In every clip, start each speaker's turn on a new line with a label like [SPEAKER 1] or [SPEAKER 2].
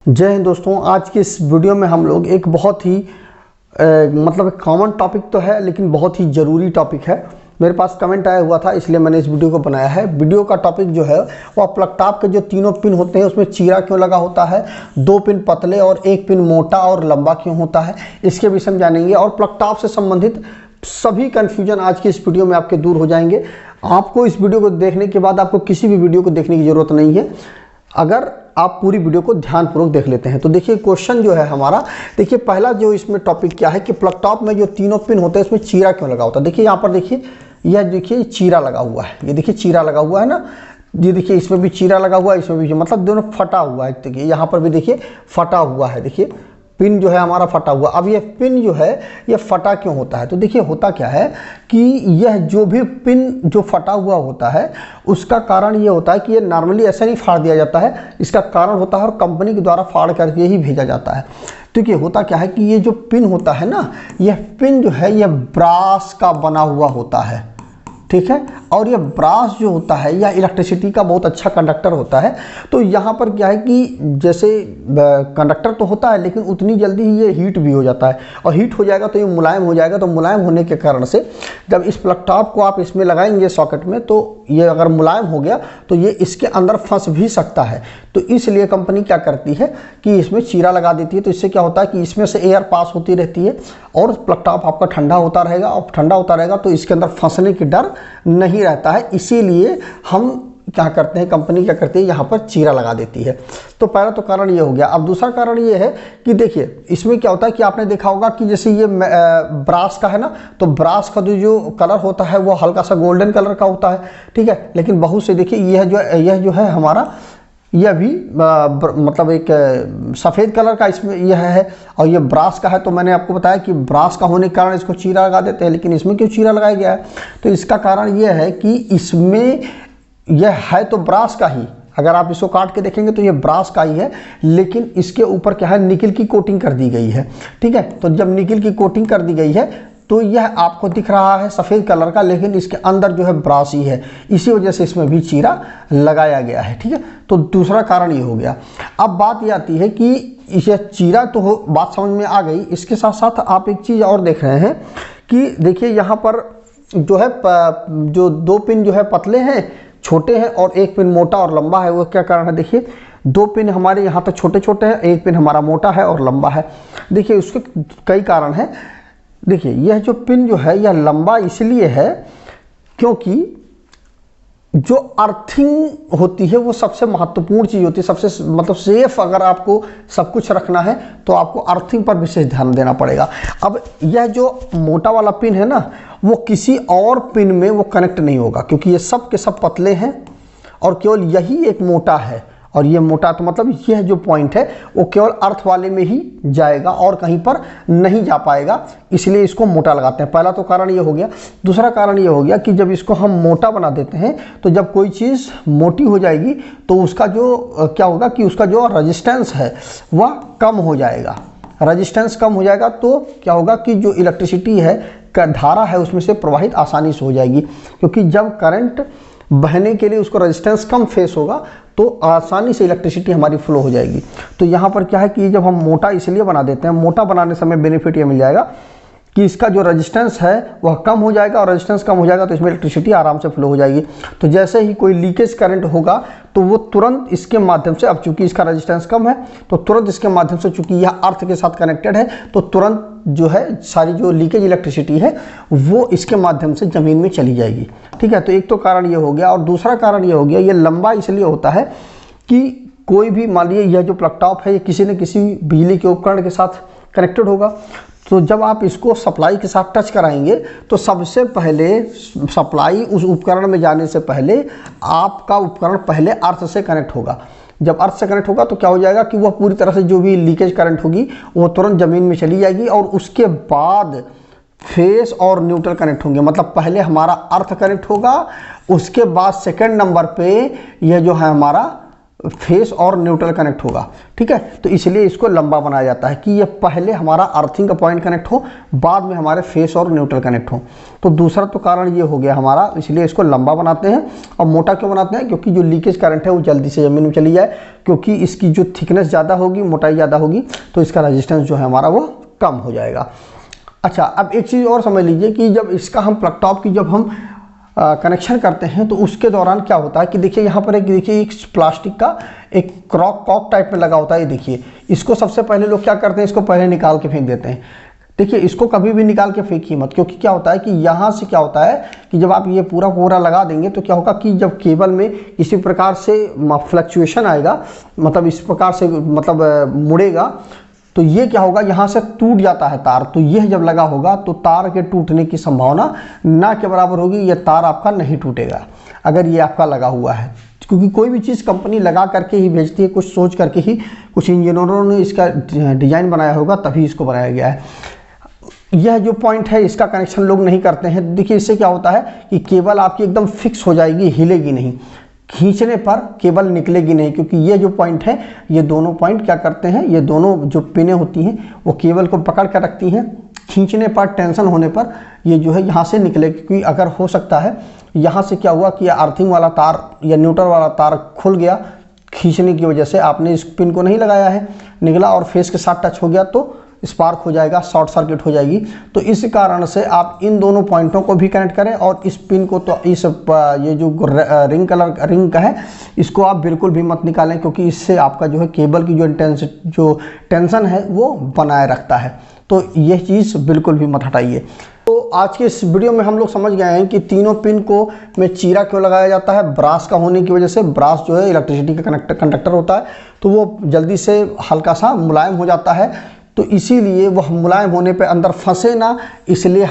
[SPEAKER 1] जय हिंद दोस्तों। आज की इस वीडियो में हम लोग एक बहुत ही मतलब कॉमन टॉपिक तो है लेकिन बहुत ही ज़रूरी टॉपिक है। मेरे पास कमेंट आया हुआ था इसलिए मैंने इस वीडियो को बनाया है। वीडियो का टॉपिक जो है वो प्लग टॉप के जो तीनों पिन होते हैं उसमें चीरा क्यों लगा होता है, 2 पिन पतले और 1 पिन मोटा और लंबा क्यों होता है, इसके विषय में जानेंगे। और प्लग टॉप से संबंधित सभी कन्फ्यूजन आज की इस वीडियो में आपके दूर हो जाएंगे। आपको इस वीडियो को देखने के बाद आपको किसी भी वीडियो को देखने की ज़रूरत नहीं है अगर आप पूरी वीडियो को ध्यानपूर्वक देख लेते हैं। तो देखिए क्वेश्चन जो है हमारा, देखिए पहला जो इसमें टॉपिक क्या है कि प्लग टॉप में जो तीनों पिन होते हैं इसमें चीरा क्यों लगा होता है। देखिए यहाँ पर देखिए, यह देखिए चीरा लगा हुआ है, ये देखिए चीरा लगा हुआ है ना, ये देखिए इसमें भी चीरा लगा हुआ है, इसमें भी, मतलब दोनों फटा हुआ है। देखिए यहाँ पर भी देखिए फटा हुआ है, देखिए पिन जो है हमारा फटा हुआ। अब ये पिन जो है ये फटा क्यों होता है, तो देखिए होता क्या है कि यह जो भी पिन जो फटा हुआ होता है उसका कारण ये होता है कि ये नॉर्मली ऐसे नहीं फाड़ दिया जाता है, इसका कारण होता है और कंपनी के द्वारा फाड़ करके ही भेजा जाता है। देखिए होता क्या है कि ये जो पिन होता है ना, यह पिन जो है यह ब्रास का बना हुआ होता है, ठीक है। और ये ब्रास जो होता है यह इलेक्ट्रिसिटी का बहुत अच्छा कंडक्टर होता है। तो यहाँ पर क्या है कि जैसे कंडक्टर तो होता है लेकिन उतनी जल्दी ही ये हीट भी हो जाता है, और हीट हो जाएगा तो ये मुलायम हो जाएगा। तो मुलायम होने के कारण से जब इस प्लग टॉप को आप इसमें लगाएंगे सॉकेट में, तो ये अगर मुलायम हो गया तो ये इसके अंदर फंस भी सकता है। तो इसलिए कंपनी क्या करती है कि इसमें चीरा लगा देती है। तो इससे क्या होता है कि इसमें से एयर पास होती रहती है और प्लग टॉप आपका ठंडा होता रहेगा, और ठंडा होता रहेगा तो इसके अंदर फंसने की डर नहीं रहता है। इसीलिए हम क्या करते हैं, कंपनी क्या करती है, यहाँ पर चीरा लगा देती है। तो पहला तो कारण ये हो गया। अब दूसरा कारण ये है कि देखिए इसमें क्या होता है कि आपने देखा होगा कि जैसे ये ब्रास का है ना, तो ब्रास का जो कलर होता है वो हल्का सा गोल्डन कलर का होता है, ठीक है। लेकिन बहुत से देखिए यह जो है हमारा, यह भी मतलब एक सफ़ेद कलर का इसमें यह है, और ये ब्रास का है। तो मैंने आपको बताया कि ब्रास का होने के कारण इसको चीरा लगा देते हैं। लेकिन इसमें क्यों चीरा लगाया गया है, तो इसका कारण यह है कि इसमें यह है तो ब्रास का ही, अगर आप इसको काट के देखेंगे तो ये ब्रास का ही है, लेकिन इसके ऊपर क्या है, निकिल की कोटिंग कर दी गई है, ठीक है। तो जब निकिल की कोटिंग कर दी गई है तो यह आपको दिख रहा है सफ़ेद कलर का, लेकिन इसके अंदर जो है ब्रास ही है, इसी वजह से इसमें भी चीरा लगाया गया है, ठीक है। तो दूसरा कारण ये हो गया। अब बात ये आती है कि यह चीरा तो हो, बात समझ में आ गई। इसके साथ साथ आप एक चीज़ और देख रहे हैं कि देखिए यहाँ पर जो है जो 2 पिन जो है पतले हैं, छोटे हैं, और 1 पिन मोटा और लंबा है। वो क्या कारण है, देखिए 2 पिन हमारे यहाँ तक छोटे छोटे हैं, 1 पिन हमारा मोटा है और लंबा है। देखिए उसके कई कारण हैं। देखिए यह जो पिन जो है यह लंबा इसलिए है क्योंकि जो अर्थिंग होती है वो सबसे महत्वपूर्ण चीज़ होती है, सबसे मतलब सेफ। अगर आपको सब कुछ रखना है तो आपको अर्थिंग पर विशेष ध्यान देना पड़ेगा। अब यह जो मोटा वाला पिन है ना, वो किसी और पिन में वो कनेक्ट नहीं होगा, क्योंकि ये सब के सब पतले हैं और केवल यही एक मोटा है। और ये मोटा तो मतलब यह जो पॉइंट है वो केवल अर्थ वाले में ही जाएगा और कहीं पर नहीं जा पाएगा, इसलिए इसको मोटा लगाते हैं। पहला तो कारण ये हो गया। दूसरा कारण ये हो गया कि जब इसको हम मोटा बना देते हैं तो जब कोई चीज़ मोटी हो जाएगी तो उसका जो क्या होगा कि उसका जो रेजिस्टेंस है वह कम हो जाएगा। रेजिस्टेंस कम हो जाएगा तो क्या होगा कि जो इलेक्ट्रिसिटी है का धारा है उसमें से प्रवाहित आसानी से हो जाएगी, क्योंकि जब करंट बहने के लिए उसको रेजिस्टेंस कम फेस होगा तो आसानी से इलेक्ट्रिसिटी हमारी फ्लो हो जाएगी। तो यहाँ पर क्या है कि जब हम मोटा इसलिए बना देते हैं, मोटा बनाने समय बेनिफिट ये मिल जाएगा कि इसका जो रेजिस्टेंस है वह कम हो जाएगा, और रेजिस्टेंस कम हो जाएगा तो इसमें इलेक्ट्रिसिटी आराम से फ्लो हो जाएगी। तो जैसे ही कोई लीकेज करंट होगा तो वो तुरंत इसके माध्यम से, अब चूंकि इसका रेजिस्टेंस कम है तो तुरंत इसके माध्यम से, चूंकि यह अर्थ के साथ कनेक्टेड है, तो तुरंत जो है सारी जो लीकेज इलेक्ट्रिसिटी है वो इसके माध्यम से ज़मीन में चली जाएगी, ठीक है। तो एक तो कारण ये हो गया। और दूसरा कारण ये हो गया, ये लंबा इसलिए होता है कि कोई भी, मान लीजिए यह जो प्लग टॉप है ये किसी न किसी बिजली के उपकरण के साथ कनेक्टेड होगा। तो जब आप इसको सप्लाई के साथ टच कराएंगे तो सबसे पहले सप्लाई उस उपकरण में जाने से पहले आपका उपकरण पहले अर्थ से कनेक्ट होगा। जब अर्थ से कनेक्ट होगा तो क्या हो जाएगा कि वह पूरी तरह से जो भी लीकेज करंट होगी वो तुरंत ज़मीन में चली जाएगी, और उसके बाद फेस और न्यूट्रल कनेक्ट होंगे। मतलब पहले हमारा अर्थ कनेक्ट होगा, उसके बाद सेकंड नंबर पे यह जो है हमारा फेस और न्यूट्रल कनेक्ट होगा, ठीक है। तो इसलिए इसको लंबा बनाया जाता है कि ये पहले हमारा अर्थिंग का पॉइंट कनेक्ट हो, बाद में हमारे फेस और न्यूट्रल कनेक्ट हो। तो दूसरा तो कारण ये हो गया हमारा, इसलिए इसको लंबा बनाते हैं। और मोटा क्यों बनाते हैं? क्योंकि जो लीकेज करंट है वो जल्दी से ज़मीन में चली जाए, क्योंकि इसकी जो थिकनेस ज़्यादा होगी, मोटाई ज़्यादा होगी, तो इसका रेजिस्टेंस जो है हमारा वो कम हो जाएगा। अच्छा, अब एक चीज़ और समझ लीजिए कि जब इसका हम प्लग टॉप की जब हम कनेक्शन करते हैं तो उसके दौरान क्या होता है कि देखिए यहाँ पर एक देखिए एक प्लास्टिक का एक कॉक टाइप में लगा होता है। ये देखिए, इसको सबसे पहले लोग क्या करते हैं, इसको पहले निकाल के फेंक देते हैं। देखिए, इसको कभी भी निकाल के फेंकिए मत, क्योंकि क्या होता है कि यहाँ से क्या होता है कि जब आप ये पूरा लगा देंगे तो क्या होगा कि जब केबल में इसी प्रकार से फ्लक्चुएशन आएगा, मतलब इस प्रकार से मतलब मुड़ेगा, तो ये क्या होगा, यहाँ से टूट जाता है तार। तो यह जब लगा होगा तो तार के टूटने की संभावना ना के बराबर होगी, ये तार आपका नहीं टूटेगा अगर ये आपका लगा हुआ है। क्योंकि कोई भी चीज़ कंपनी लगा करके ही भेजती है, कुछ सोच करके ही, कुछ इंजीनियरों ने इसका डिजाइन बनाया होगा तभी इसको बनाया गया है। यह जो पॉइंट है इसका कनेक्शन लोग नहीं करते हैं। देखिए, इससे क्या होता है कि केबल आपकी एकदम फिक्स हो जाएगी, हिलेगी नहीं, खींचने पर केबल निकलेगी नहीं, क्योंकि ये जो पॉइंट है, ये दोनों पॉइंट क्या करते हैं, ये दोनों जो पिनें होती हैं वो केबल को पकड़ कर रखती हैं। खींचने पर, टेंशन होने पर ये जो है यहाँ से निकले, क्योंकि अगर हो सकता है यहाँ से क्या हुआ कि अर्थिंग वाला तार या न्यूट्रल वाला तार खुल गया, खींचने की वजह से आपने इस पिन को नहीं लगाया है, निकला और फेस के साथ टच हो गया तो स्पार्क हो जाएगा, शॉर्ट सर्किट हो जाएगी। तो इस कारण से आप इन दोनों पॉइंटों को भी कनेक्ट करें, और इस पिन को तो इस ये जो रिंग का है इसको आप बिल्कुल भी मत निकालें, क्योंकि इससे आपका जो है केबल की जो टेंशन है वो बनाए रखता है। तो यह चीज़ बिल्कुल भी मत हटाइए। तो आज के इस वीडियो में हम लोग समझ गए हैं कि तीनों पिन को में चीरा क्यों लगाया जाता है। ब्रास का होने की वजह से, ब्रास जो है इलेक्ट्रिसिटी का कंडक्टर होता है, तो वो जल्दी से हल्का सा मुलायम हो जाता है। तो इसीलिए वह मुलायम होने पे अंदर फंसे ना, इसलिए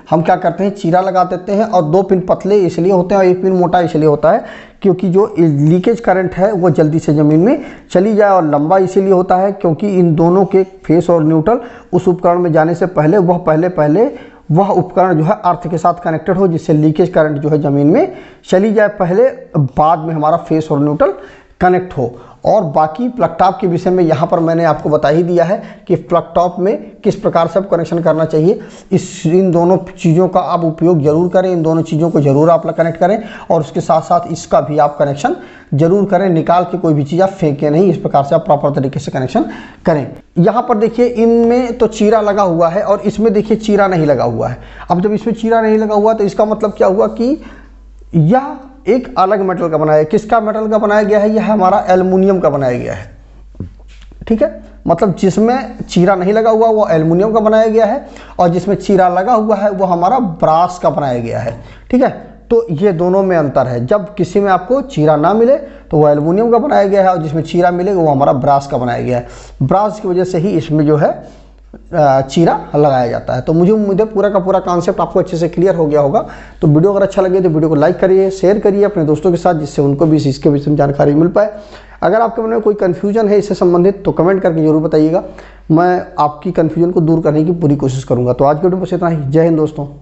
[SPEAKER 1] हम क्या करते हैं, चीरा लगा देते हैं। और दो पिन पतले इसलिए होते हैं और एक पिन मोटा इसलिए होता है क्योंकि जो लीकेज करंट है वो जल्दी से ज़मीन में चली जाए। और लंबा इसीलिए होता है क्योंकि इन दोनों के फेस और न्यूट्रल उस उपकरण में जाने से पहले वह उपकरण जो है अर्थ के साथ कनेक्टेड हो, जिससे लीकेज करंट जो है ज़मीन में चली जाए पहले, बाद में हमारा फेस और न्यूट्रल कनेक्ट हो। और बाकी प्लग टॉप के विषय में यहाँ पर मैंने आपको बता ही दिया है कि प्लग टॉप में किस प्रकार से आप कनेक्शन करना चाहिए। इन दोनों चीज़ों का आप उपयोग जरूर करें, इन दोनों चीज़ों को जरूर आप कनेक्ट करें, और उसके साथ साथ इसका भी आप कनेक्शन जरूर करें। निकाल के कोई भी चीज़ आप फेंकें नहीं, इस प्रकार से आप प्रॉपर तरीके से कनेक्शन करें। यहाँ पर देखिए, इनमें तो चीरा लगा हुआ है और इसमें देखिए चीरा नहीं लगा हुआ है। अब जब इसमें चीरा नहीं लगा हुआ तो इसका मतलब क्या हुआ कि यह एक अलग मेटल का बनाया है। किसका मेटल का बनाया गया है? यह हमारा एल्युमिनियम का बनाया गया है, ठीक है। मतलब जिसमें चीरा नहीं लगा हुआ वो एल्युमिनियम का बनाया गया है, और जिसमें चीरा लगा हुआ है वो हमारा ब्रास का बनाया गया है, ठीक है। तो ये दोनों में अंतर है। जब किसी में आपको चीरा ना मिले तो वो एल्युमिनियम का बनाया गया है, और जिसमें चीरा मिले वो हमारा ब्रास का बनाया गया है। ब्रास की वजह से ही इसमें जो है चीरा लगाया जाता है। तो मुझे उम्मीद है पूरा का पूरा कॉन्सेप्ट आपको अच्छे से क्लियर हो गया होगा। तो वीडियो अगर अच्छा लगे तो वीडियो को लाइक करिए, शेयर करिए अपने दोस्तों के साथ, जिससे उनको भी इसके विषय में जानकारी मिल पाए। अगर आपके मन में कोई कन्फ्यूजन है इससे संबंधित तो कमेंट करके जरूर बताइएगा, मैं आपकी कन्फ्यूजन को दूर करने की पूरी कोशिश करूंगा। तो आज के वीडियो में बस इतना ही। जय हिंद दोस्तों।